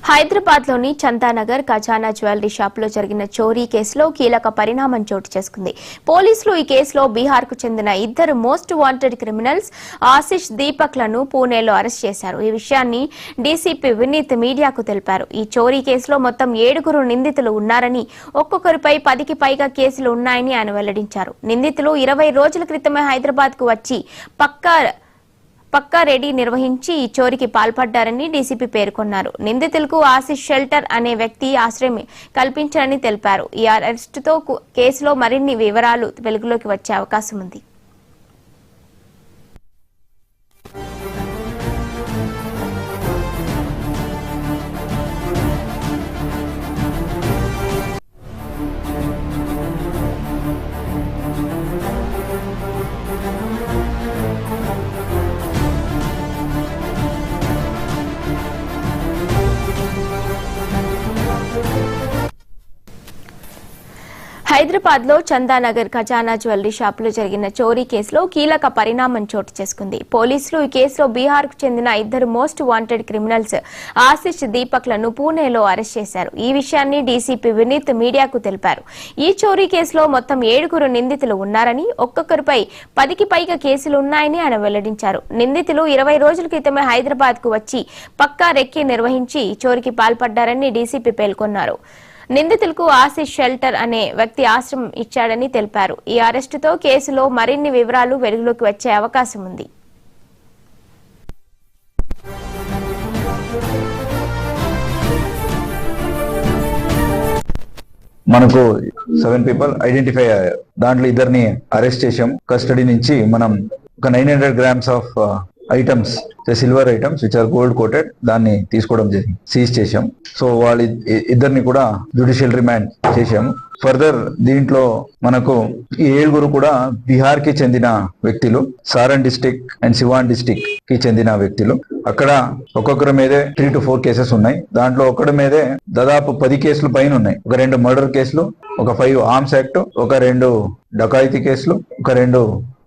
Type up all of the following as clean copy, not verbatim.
హైదరాబాద్ లోని చందానగర్ ఖజానా jewellery shop లో జరిగిన చోరీ కేసులో కీలక పరిణామం చోటు చేసుకుంది. పోలీసులు ఈ కేసులో బీహార్ కు చెందిన ఇద్దరు most wanted criminals Ashish Deepak లను పూణేలో అరెస్ట్ చేశారు. ఈ విషయాన్ని డీసీపీ వినీత్ మీడియాకు తెలిపారు. ఈ చోరీ కేసులో మొత్తం 7 నిందితులు ఉన్నారని, ఒక్కొక్కరిపై 10కి పైగా కేసులు ఉన్నాయని ఆయన వెల్లడించారు. నిందితులు 20 రోజుల క్రితమే హైదరాబాద్ కు వచ్చి పక్కా రెడీ నిర్వహించి ఈ చోరీకి పాల్పడ్డారని డీసీపీ పేర్కొన్నారు. నిందితులకు ఆశిష్ షెల్టర్ అనే వ్యక్తి ఆశ్రయం కల్పించారని తెలిపారు. ఈ అరెస్టుతో కేసులో మరిన్ని వివరాలు వెలుగులోకి వచ్చే అవకాశం ఉంది. హైదరాబాద్ లో చందానగర్ ఖజానా జ్యువెలరీ షాప్ లో జరిగిన చోరీ కేసులో కీలక పరిణామం చోటు చేసుకుంది. పోలీసులు ఈ కేసులో బీహార్ కు చెందిన ఇద్దరు most wanted criminals Ashish Deepak లను పూణేలో అరెస్ట్ చేశారు. ఈ విషయాన్ని డీసీపీ వినీత్ మీడియాకు తెలిపారు. ఈ చోరీ కేసులో మొత్తం 7 నిందితులు ఉన్నారని, ఒక్కొక్కరిపై 10కి పైగా కేసులు ఉన్నాయని ఆయన వెల్లడించారు. నిందితులు 20 రోజుల క్రితమే హైదరాబాద్ కు వచ్చి పక్కా రెక్కీ నిర్వహించి ఈ చోరీకి పాల్పడ్డారని డీసీపీ పేర్కొన్నారు. నిందితులకు ఆశిష్ షెల్టర్ అనే వ్యక్తి ఆశ్రయం ఇచ్చాడని తెలిపారు. ఈ అరెస్టుతో కేసులో మరిన్ని వివరాలు వెలుగులోకి వచ్చే అవకాశం ఉంది. మనకు 7 పీపుల్ ఐడెంటిఫై అయ్యారు. దాంట్లో ఇద్దరిని అరెస్ట్ చేశాం. కస్టడీ నుంచి మనం ఒక 900 grams of items, silver items which are gold coated, దాన్ని తీసుకోవడం జరిగింది, సీజ్ చేశాం. సో వాళ్ళ ఇద్దరిని కూడా జ్యుడిషియల్ రిమాండ్ చేశాము. ఫర్దర్ దీంట్లో మనకు ఈ 7 కూడా బీహార్ కి చెందిన వ్యక్తులు, సారన్ డిస్టిక్ అండ్ సివాన్ డిస్టిక్ కి చెందిన వ్యక్తులు. అక్కడ ఒక్కొక్కరి మీదే 3 to 4 కేసెస్ ఉన్నాయి. దాంట్లో ఒకటి మీదే దాదాపు 10 కేసులు పైన ఉన్నాయి. ఒక 2 మర్డర్ కేసులు, ఒక 5 ఆర్మ్స్ యాక్ట్, ఒక 2 డకాయితీ కేసులు, ఒక 2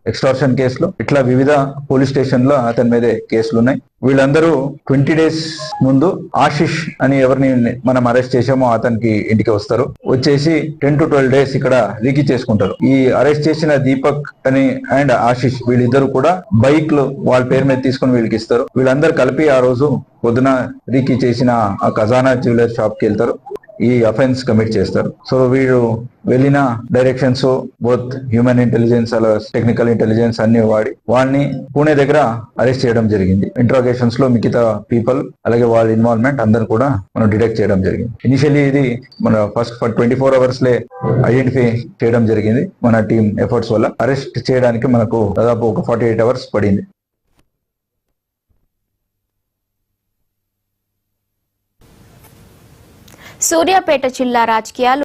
ఎక్స్టార్షన్ కేసులు, ఇట్లా వివిధ పోలీస్ స్టేషన్ లో అతని మీదే కేసులు ఉన్నాయి. వీళ్ళందరూ 20 days ముందు ఆశిష్ అని ఎవరిని మనం అరెస్ట్ చేసామో అతనికి ఇంటికి వస్తారు. వచ్చేసి 10 to 12 days ఇక్కడ రీకి చేసుకుంటారు. ఈ అరెస్ట్ చేసిన దీపక్ అని అండ్ ఆశిష్ వీళ్ళిద్దరు కూడా బైక్లు వాళ్ళ పేరు మీద తీసుకుని వీళ్ళకి ఇస్తారు. వీళ్ళందరూ కలిపి ఆ రోజు పొద్దున రీకి చేసిన ఆ ఖజానా జ్యువెలరీ షాప్ కి వెళ్తారు. ఈ అఫెన్స్ కమిట్ చేస్తారు. సో వీళ్ళు వెళ్ళిన డైరెక్షన్స్ బోత్ హ్యూమన్ ఇంటెలిజెన్స్ అలా టెక్నికల్ ఇంటెలిజెన్స్ అన్ని వాడి వాళ్ళని పూణే దగ్గర అరెస్ట్ చేయడం జరిగింది. ఇంట్రాగేషన్స్ లో మిగతా పీపుల్ అలాగే వాళ్ళ ఇన్వాల్వ్మెంట్ అందరు కూడా మనం డిటెక్ట్ చేయడం జరిగింది. ఇనిషియల్లీ ఇది మన ఫస్ట్ 24 hours లే ఐడెంటిఫై చేయడం జరిగింది. మన టీమ్ ఎఫర్ట్స్ వల్ల అరెస్ట్ చేయడానికి మనకు దాదాపు ఒక 48 hours పడింది. సూర్యాపేట జిల్లా రాజకీయాలు